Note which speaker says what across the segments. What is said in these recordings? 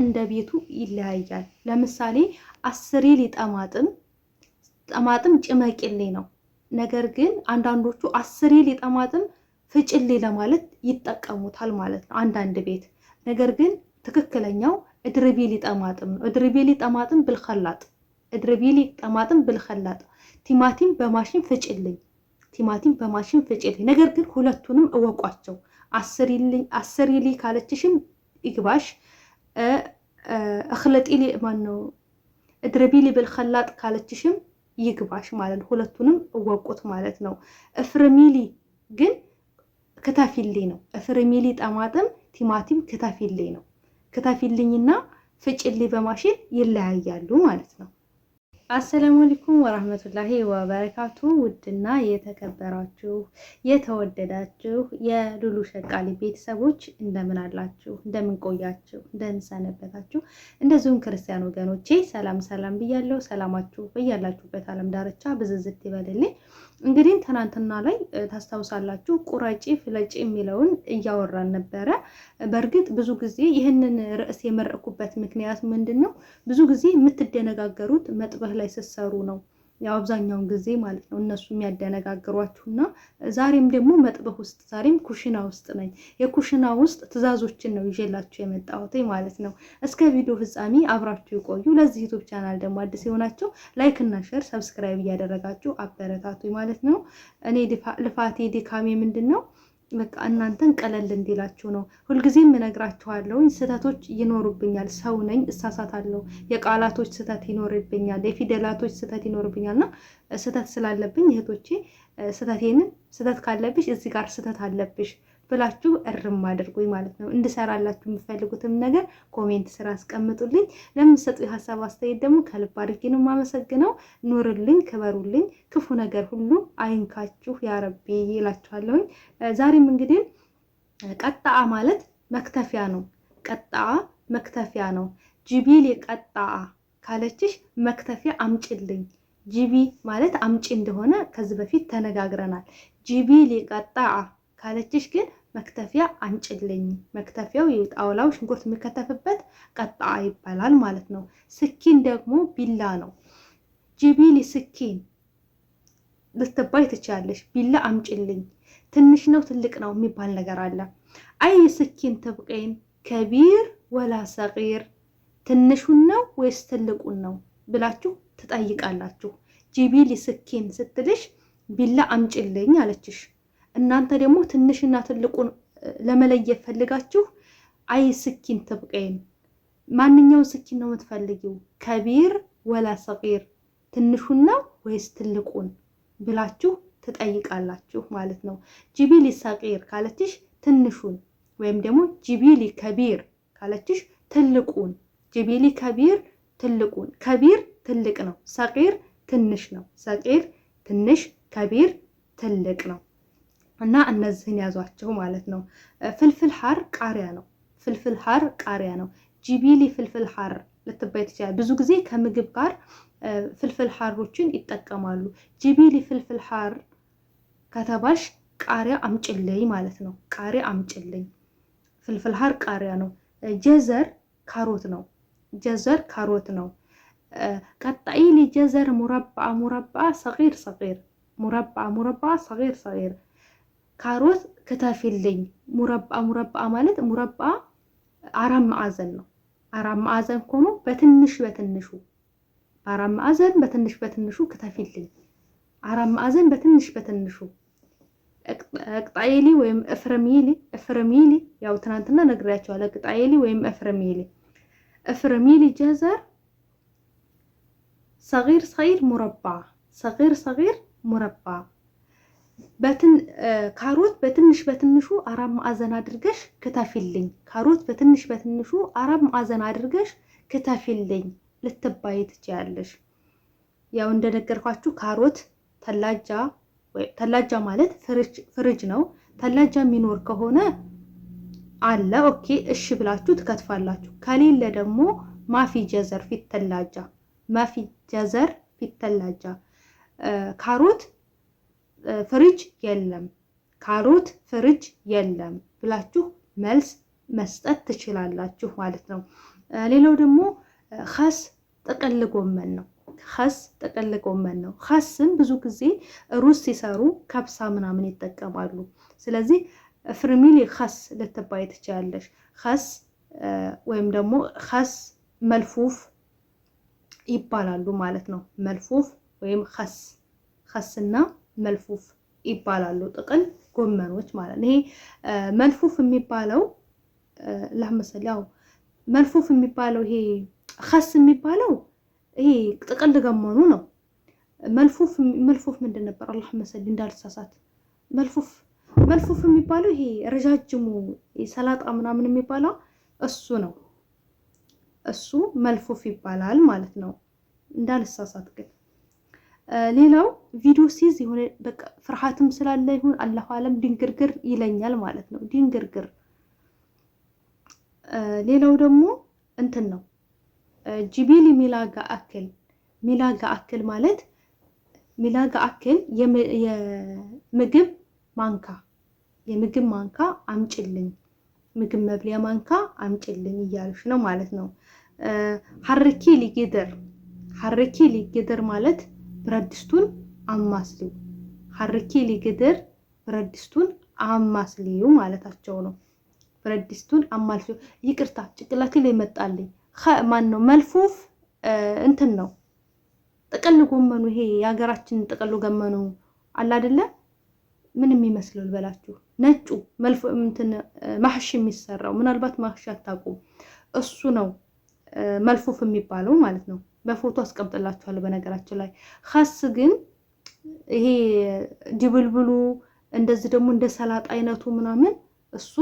Speaker 1: እንደ ቤቱ ይለያያል። ለምሳሌ 10 ጠማጥም ጭመቂሌ ነው። ነገር ግን አንዳንዶቹ 10 ጠማጥም ፍጭሌ ለማለት ይጠቀሙታል ማለት ነው አንዳንድ ቤት። ነገር ግን ትክክለኛው እድርቢሊ ጠማጥም ነው። እድርቢሊ ጠማጥም ብልኸላጥ፣ እድርቢሊ ጠማጥም ብልኸላጥ። ቲማቲም በማሽን ፍጭልኝ፣ ቲማቲም በማሽን ፍጭልኝ። ነገር ግን ሁለቱንም እወቋቸው። 10 ካለችሽም ይግባሽ፣ እኽለጢሊ ማነው እድርቢሊ ብልኸላጥ ካለችሽም ይግባሽ ማለት ነው። ሁለቱንም እወቁት ማለት ነው። እፍርሚሊ ግን ክተፊልኝ ነው። እፍርሚሊ ጠማጥም ቲማቲም ክተፊልኝ ነው። ክተፊልኝና ፍጭልኝ በማሽን ይለያያሉ ማለት ነው። አሰላሙ አለይኩም ወራህመቱላሂ ወበረካቱ። ውድና የተከበራችሁ የተወደዳችሁ የሉሉ ሸቃሊ ቤተሰቦች እንደምን አላችሁ? እንደምን ቆያችሁ? እንደምን ሰነበታችሁ? እንደዚሁም ክርስቲያን ወገኖቼ ሰላም ብያለሁ። ሰላማችሁ በያላችሁበት ዓለም ዳርቻ ብዝዝት ይበልልኝ። እንግዲህ ትናንትና ላይ ታስታውሳላችሁ ቁራጪ ፍለጪ የሚለውን እያወራን ነበረ። በእርግጥ ብዙ ጊዜ ይህንን ርዕስ የመረኩበት ምክንያት ምንድነው? ብዙ ጊዜ የምትደነጋገሩት መጥበህ ላይ ስትሰሩ ነው። ያው አብዛኛውን ጊዜ ማለት ነው እነሱ የሚያደነጋግሯችሁና ዛሬም ደግሞ መጥበህ ውስጥ ዛሬም ኩሽና ውስጥ ነኝ። የኩሽና ውስጥ ትዕዛዞችን ነው ይዤላችሁ የመጣሁት ማለት ነው። እስከ ቪዲዮ ፍጻሜ አብራችሁ ይቆዩ። ለዚህ ዩቲዩብ ቻናል ደግሞ አዲስ የሆናችሁ ላይክ እና ሼር ሰብስክራይብ እያደረጋችሁ አበረታቱ ማለት ነው። እኔ ልፋቴ ድካሜ ምንድነው? በቃ እናንተን ቀለል እንዲላችሁ ነው። ሁልጊዜም እነግራችኋለሁ ስህተቶች ይኖሩብኛል። ሰው ነኝ፣ እሳሳታለሁ። የቃላቶች ስህተት ይኖርብኛል፣ የፊደላቶች ስህተት ይኖርብኛልና ስህተት ስላለብኝ እህቶቼ ስህተት ካለብሽ እዚህ ጋር ስህተት አለብሽ ብላችሁ እርም አድርጉኝ ማለት ነው። እንድሰራላችሁ የምትፈልጉትም ነገር ኮሜንት ስራ አስቀምጡልኝ። ለምትሰጡ የሀሳብ አስተያየት ደግሞ ከልብ አድርጌ ነው የማመሰግነው። ኑርልኝ፣ ክበሩልኝ፣ ክፉ ነገር ሁሉ አይንካችሁ ያ ረቢ ይላችኋለሁኝ። ዛሬም እንግዲህ ቀጣአ ማለት መክተፊያ ነው። ቀጣአ መክተፊያ ነው። ጂቢሊ ቀጣአ ካለችሽ መክተፊያ አምጭልኝ። ጂቢ ማለት አምጪ እንደሆነ ከዚህ በፊት ተነጋግረናል። ጂቢሊ ቀጣአ ካለችሽ ግን መክተፊያ አንጭልኝ። መክተፊያው የጣውላው ሽንኩርት የሚከተፍበት ቀጣአ ይባላል ማለት ነው። ስኪን ደግሞ ቢላ ነው። ጂቢሊ ስኪን ልትባይ ትችያለሽ። ቢላ አምጭልኝ። ትንሽ ነው ትልቅ ነው የሚባል ነገር አለ። አይ ስኪን ትብቀይን ከቢር ወላ ሰጊር፣ ትንሹን ነው ወይስ ትልቁን ነው ብላችሁ ትጠይቃላችሁ። ጂቢሊ ስኪን ስትልሽ ቢላ አምጭልኝ አለችሽ። እናንተ ደግሞ ትንሽና ትልቁን ለመለየት ፈልጋችሁ አይ ስኪን ትብቀይን፣ ማንኛውን ስኪን ነው የምትፈልጊው? ከቢር ወላ ሰጊር፣ ትንሹን ነው ወይስ ትልቁን ብላችሁ ትጠይቃላችሁ ማለት ነው። ጂቢሊ ሰጊር ካለችሽ ትንሹን፣ ወይም ደግሞ ጂቢሊ ከቢር ካለችሽ ትልቁን። ጂቢሊ ከቢር ትልቁን። ከቢር ትልቅ ነው፣ ሰጊር ትንሽ ነው። ሰጊር ትንሽ፣ ከቢር ትልቅ ነው። እና እነዚህን ያዟቸው ማለት ነው። ፍልፍል ሐር ቃሪያ ነው። ፍልፍል ሐር ቃሪያ ነው። ጂቢሊ ፍልፍል ሐር ልትባይ ትችላለች። ብዙ ጊዜ ከምግብ ጋር ፍልፍል ሐሮችን ይጠቀማሉ። ጂቢሊ ፍልፍል ሐር ከተባሽ ቃሪያ አምጭልኝ ማለት ነው። ቃሪያ አምጭልኝ። ፍልፍል ሐር ቃሪያ ነው። ጀዘር ካሮት ነው። ጀዘር ካሮት ነው። ቀጣኢሊ ጀዘር ሙረባአ ሰጊር ሰጊር፣ ሙረባአ ሰጊር ሰጊር። ካሮት ክተፊልኝ። ሙረባአ ማለት ሙረባአ አራት ማዕዘን ነው። አራት ማዕዘን ሆኖ በትንሽ በትንሹ፣ አራት ማዕዘን በትንሽ በትንሹ ክተፊልኝ። አራት ማዕዘን በትንሽ በትንሹ። ቅጣይሊ ወይም እፍርሚሊ ያው ትናንትና ነግሬያቸዋለሁ። ቅጣይሊ ወይም እፍርሚሊ ጀዘር ሰጊር ሰጊር ሙረባአ፣ ሰጊር ሰጊር ሙረባአ። ካሮት በትንሽ በትንሹ አራት ማዕዘን አድርገሽ ክተፊልኝ። ካሮት በትንሽ በትንሹ አራት ማዕዘን አድርገሽ ክተፊልኝ ልትባይ ትችያለሽ። ያው እንደነገርኳችሁ ካሮት ተላጃ ማለት ፍሪጅ ነው። ተላጃ የሚኖር ከሆነ አለ ኦኬ እሺ ብላችሁ ትከትፋላችሁ። ከሌለ ደግሞ ማፊ ጀዘር ፊት ተላጃ፣ ማፊ ጀዘር ፊት ተላጃ። ካሮት ፍሪጅ የለም፣ ካሮት ፍሪጅ የለም ብላችሁ መልስ መስጠት ትችላላችሁ ማለት ነው። ሌላው ደግሞ ኸስ ጥቅል ጎመን ነው። ኸስ ጥቅል ጎመን ነው። ኸስን ብዙ ጊዜ ሩዝ ሲሰሩ ከብሳ ምናምን ይጠቀማሉ። ስለዚህ ፍርሚሊ ኸስ ልትባይ ትችላለሽ። ኸስ ወይም ደግሞ ኸስ መልፉፍ ይባላሉ ማለት ነው። መልፉፍ ወይም ኸስና መልፉፍ ይባላሉ ጥቅል ጎመኖች ማለት ነው። ይሄ መልፉፍ የሚባለው ለምሳሌ ያው መልፉፍ የሚባለው ይሄ ኸስ የሚባለው ይሄ ጥቅል ገመኑ ነው። መልፉፍ ምንድን ነበር? አላህ መሰል እንዳልሳሳት መልፉፍ የሚባለው ይሄ ረጃጅሙ ሰላጣ ምናምን የሚባለው እሱ ነው። እሱ መልፉፍ ይባላል ማለት ነው እንዳልሳሳት ግን። ሌላው ቪዲዮ ሲዝ የሆነ በቃ ፍርሃትም ስላለ ይሁን አላሁ አለም ድንግርግር ይለኛል ማለት ነው። ድንግርግር። ሌላው ደግሞ እንትን ነው ጂቢሊ ሚላጋ አክል ማለት ሚላጋ አክል የምግብ ማንካ አምጭልኝ፣ ምግብ መብሊያ ማንካ አምጭልኝ እያልሽ ነው ማለት ነው። ሐርኪ ሊግድር ማለት ብረት ድስቱን አማስሊው። ሐርኪ ሊግድር ብረት ድስቱን አማስሊው ማለታቸው ነው። ብረት ድስቱን አማስሊው። ይቅርታ ጭቅላቴ ላይ መጣልኝ። ማን ነው መልፉፍ? እንትን ነው ጥቅል ጎመኑ። ይሄ የሀገራችን ጥቅል ጎመኑ አለ አይደለ? ምን የሚመስለው ልበላችሁ? ነጩ እንትን ማህሽ የሚሰራው ምናልባት ማህሽ አታውቁም። እሱ ነው መልፉፍ የሚባለው ማለት ነው። በፎቶ አስቀምጥላችኋለሁ በነገራችን ላይ። ኸስ ግን ይሄ ድብልብሉ እንደዚህ ደግሞ እንደ ሰላጣ አይነቱ ምናምን እሱ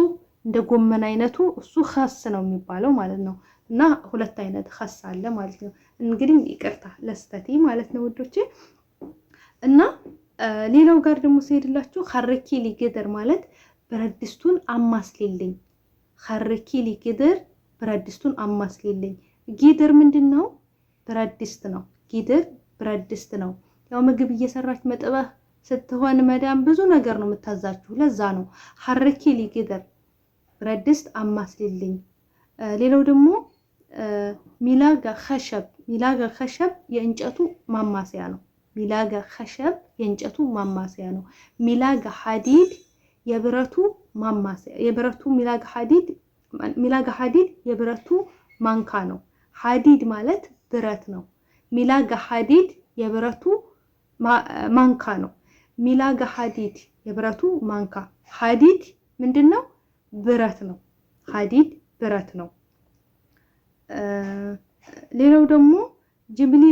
Speaker 1: እንደ ጎመን አይነቱ እሱ ኸስ ነው የሚባለው ማለት ነው። እና ሁለት አይነት ኸስ አለ ማለት ነው። እንግዲህ ይቅርታ ለስተቴ ማለት ነው ውዶቼ። እና ሌላው ጋር ደግሞ ሲሄድላችሁ ሐርኪ ሊግድር ማለት ብረት ድስቱን አማስሊልኝ። ሐርኪ ሊግድር ብረት ድስቱን አማስሊልኝ። ጊድር ምንድን ነው? ብረት ድስት ነው። ጊድር ብረት ድስት ነው። ያው ምግብ እየሰራች መጥበህ ስትሆን መዳም ብዙ ነገር ነው የምታዛችሁ። ለዛ ነው ሐርኪ ሊግድር ብረት ድስት አማስሊልኝ። ሌላው ደግሞ ሚላጋ ኸሸብ የእንጨቱ ማማሰያ ነው። ሚላጋ ኸሸብ የእንጨቱ ማማሰያ ነው። ሚላጋ ሐዲድ የብረቱ ማማሰያ ሚላጋ ሐዲድ የብረቱ ማንካ ነው። ሐዲድ ማለት ብረት ነው። ሚላጋ ሐዲድ የብረቱ ማንካ ነው። ሚላጋ ሐዲድ የብረቱ ማንካ። ሐዲድ ምንድን ነው? ብረት ነው። ሐዲድ ብረት ነው። ሌላው ደግሞ ጅብሊ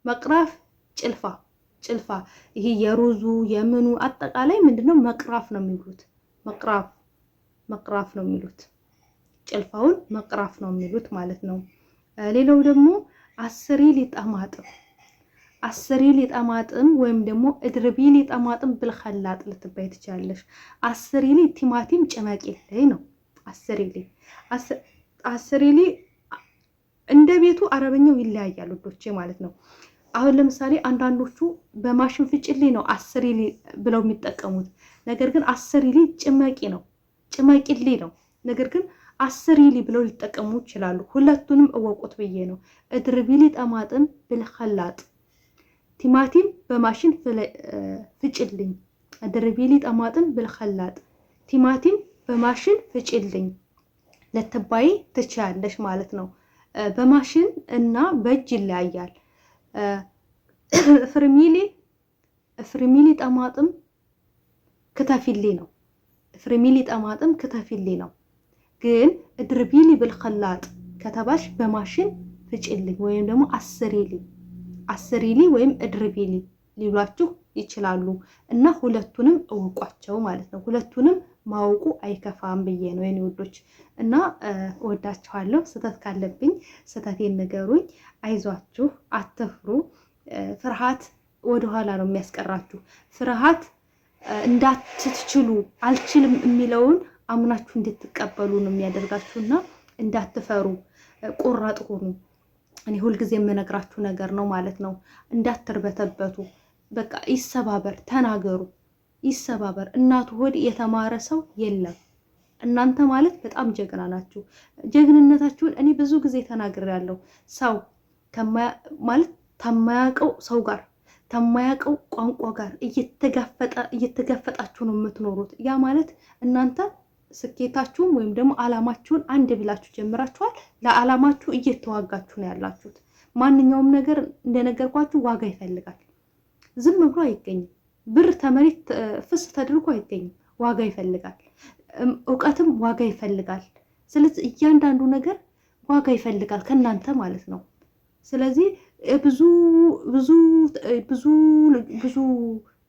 Speaker 1: መቅራፍ ጭልፋ ይሄ የሩዙ የምኑ አጠቃላይ ምንድነው? መቅራፍ ነው የሚሉት። መቅራፍ ነው የሚሉት። ጭልፋውን መቅራፍ ነው የሚሉት ማለት ነው። ሌላው ደግሞ አስሪ ሊጠማጥም ወይም ደግሞ እድርቢ ሊጠማጥም ብልኸላጥ ልትባይ ትችላለሽ። አስሪ ሊ ቲማቲም ጭመቂልኝ ነው። አስሪ ሊ እንደ ቤቱ አረበኛው ይለያያል ውዶቼ ማለት ነው። አሁን ለምሳሌ አንዳንዶቹ በማሽን ፍጭልኝ ነው አስሪሊ ብለው የሚጠቀሙት። ነገር ግን አስሪሊ ጭመቂልኝ ነው። ነገር ግን አስሪሊ ብለው ሊጠቀሙ ይችላሉ። ሁለቱንም እወቁት ብዬ ነው። እድርቢሊ ጠማጥም ብልኸላጥ ቲማቲም በማሽን ፍጭልኝ። እድርቢሊ ጠማጥም ብልኸላጥ ቲማቲም በማሽን ፍጭልኝ ልትባይ ትችያለሽ ማለት ነው። በማሽን እና በእጅ ይለያያል። ፍርሚሊ ጠማጥም ክትፊልኝ ነው። ፍርሚሊ ጠማጥም ክትፊልኝ ነው። ግን እድርቢሊ ብልኸላጥ ከተባሽ በማሽን ፍጭልኝ ወይም ደግሞ አስሪሊ ወይም እድርቢሊ ሊሏችሁ ይችላሉ። እና ሁለቱንም እውቋቸው ማለት ነው። ሁለቱንም ማወቁ አይከፋም ብዬ ነው የኔ ውዶች። እና እወዳችኋለሁ። ስህተት ካለብኝ ስህተቴን ንገሩኝ። አይዟችሁ፣ አትፍሩ። ፍርሃት ወደኋላ ነው የሚያስቀራችሁ። ፍርሃት እንዳትችሉ አልችልም የሚለውን አምናችሁ እንድትቀበሉ ነው የሚያደርጋችሁና እንዳትፈሩ፣ ቆራጥ ሆኑ። እኔ ሁልጊዜ የምነግራችሁ ነገር ነው ማለት ነው። እንዳትርበተበቱ። በቃ ይሰባበር፣ ተናገሩ፣ ይሰባበር። እናቱ ሆድ የተማረ ሰው የለም። እናንተ ማለት በጣም ጀግና ናችሁ። ጀግንነታችሁን እኔ ብዙ ጊዜ ተናግሬያለሁ። ሰው ማለት ከማያውቀው ሰው ጋር ከማያውቀው ቋንቋ ጋር እየተጋፈጣችሁ ነው የምትኖሩት። ያ ማለት እናንተ ስኬታችሁም ወይም ደግሞ አላማችሁን አንድ ብላችሁ ጀምራችኋል። ለአላማችሁ እየተዋጋችሁ ነው ያላችሁት። ማንኛውም ነገር እንደነገርኳችሁ ዋጋ ይፈልጋል። ዝም ብሎ አይገኝም። ብር ተመሬት ፍስ ተደርጎ አይገኝም። ዋጋ ይፈልጋል። እውቀትም ዋጋ ይፈልጋል። ስለዚህ እያንዳንዱ ነገር ዋጋ ይፈልጋል ከእናንተ ማለት ነው። ስለዚህ ብዙ ብዙ ብዙ ብዙ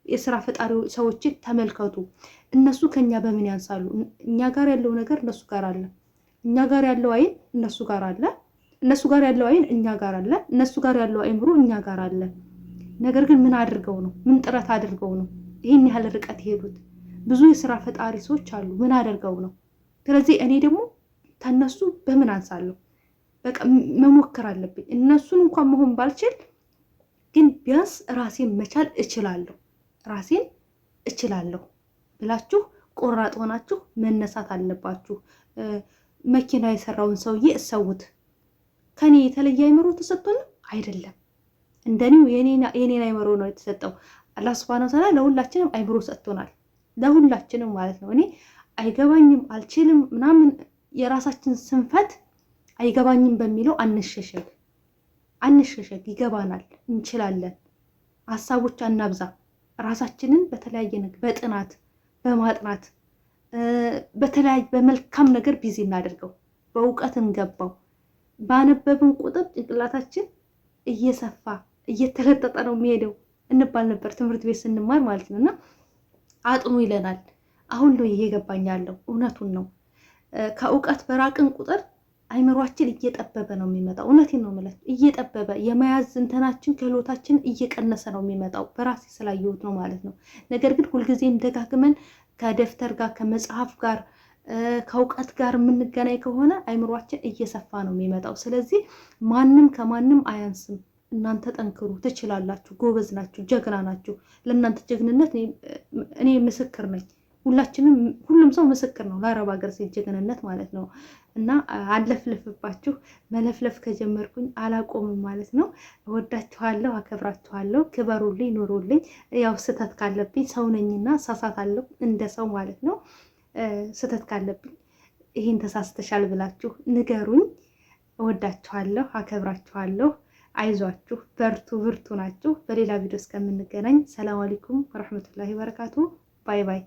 Speaker 1: የስራ ፈጣሪ ሰዎችን ተመልከቱ። እነሱ ከኛ በምን ያንሳሉ? እኛ ጋር ያለው ነገር እነሱ ጋር አለ። እኛ ጋር ያለው አይን እነሱ ጋር አለ። እነሱ ጋር ያለው አይን እኛ ጋር አለ። እነሱ ጋር ያለው አይምሮ እኛ ጋር አለ። ነገር ግን ምን አድርገው ነው? ምን ጥረት አድርገው ነው ይህን ያህል ርቀት የሄዱት? ብዙ የስራ ፈጣሪ ሰዎች አሉ። ምን አድርገው ነው? ስለዚህ እኔ ደግሞ ከነሱ በምን አንሳለሁ? በቃ መሞከር አለብኝ። እነሱን እንኳን መሆን ባልችል ግን ቢያንስ ራሴን መቻል እችላለሁ። ራሴን እችላለሁ ብላችሁ ቆራጥ ሆናችሁ መነሳት አለባችሁ። መኪና የሰራውን ሰውዬ እሰውት። ከኔ የተለየ አይምሮ ተሰጥቶን አይደለም። እንደኔው የኔን አይምሮ ነው የተሰጠው። አላህ ሱብሃነሁ ወተዓላ ለሁላችንም አይምሮ ሰጥቶናል። ለሁላችንም ማለት ነው። እኔ አይገባኝም አልችልም ምናምን የራሳችን ስንፈት አይገባኝም በሚለው አንሸሸግ። ይገባናል፣ እንችላለን። ሀሳቦች አናብዛ። ራሳችንን በተለያየ ነገር በጥናት በማጥናት በተለያየ በመልካም ነገር ቢዚ እናደርገው። በእውቀት እንገባው። ባነበብን ቁጥር ጭንቅላታችን እየሰፋ እየተለጠጠ ነው የሚሄደው እንባል ነበር ትምህርት ቤት ስንማር ማለት ነው። እና አጥኑ ይለናል። አሁን ነው ይሄ ገባኛለሁ። እውነቱን ነው። ከእውቀት በራቅን ቁጥር አይምሯችን እየጠበበ ነው የሚመጣው። እውነቴን ነው የምልህ፣ እየጠበበ የመያዝ እንትናችን ክህሎታችን እየቀነሰ ነው የሚመጣው። በራሴ ስላየሁት ነው ማለት ነው። ነገር ግን ሁልጊዜም ደጋግመን ከደብተር ጋር ከመጽሐፍ ጋር ከእውቀት ጋር የምንገናኝ ከሆነ አይምሯችን እየሰፋ ነው የሚመጣው። ስለዚህ ማንም ከማንም አያንስም። እናንተ ጠንክሩ፣ ትችላላችሁ፣ ጎበዝ ናችሁ፣ ጀግና ናችሁ። ለእናንተ ጀግንነት እኔ ምስክር ነኝ። ሁሉም ሰው ምስክር ነው ለአረብ ሀገር ሴት ጀግንነት ማለት ነው። እና አለፍልፍባችሁ። መለፍለፍ ከጀመርኩኝ አላቆምም ማለት ነው። እወዳችኋለሁ፣ አከብራችኋለሁ። ክበሩልኝ፣ ኑሩልኝ። ያው ስህተት ካለብኝ ሰው ነኝና ሳሳታለሁ እንደ ሰው ማለት ነው። ስህተት ካለብኝ ይህን ተሳስተሻል ብላችሁ ንገሩኝ። እወዳችኋለሁ፣ አከብራችኋለሁ። አይዟችሁ፣ በርቱ፣ ብርቱ ናችሁ። በሌላ ቪዲዮ እስከምንገናኝ ሰላም አለይኩም ወረሕመቱላሂ ወበረካቱ። ባይ ባይ።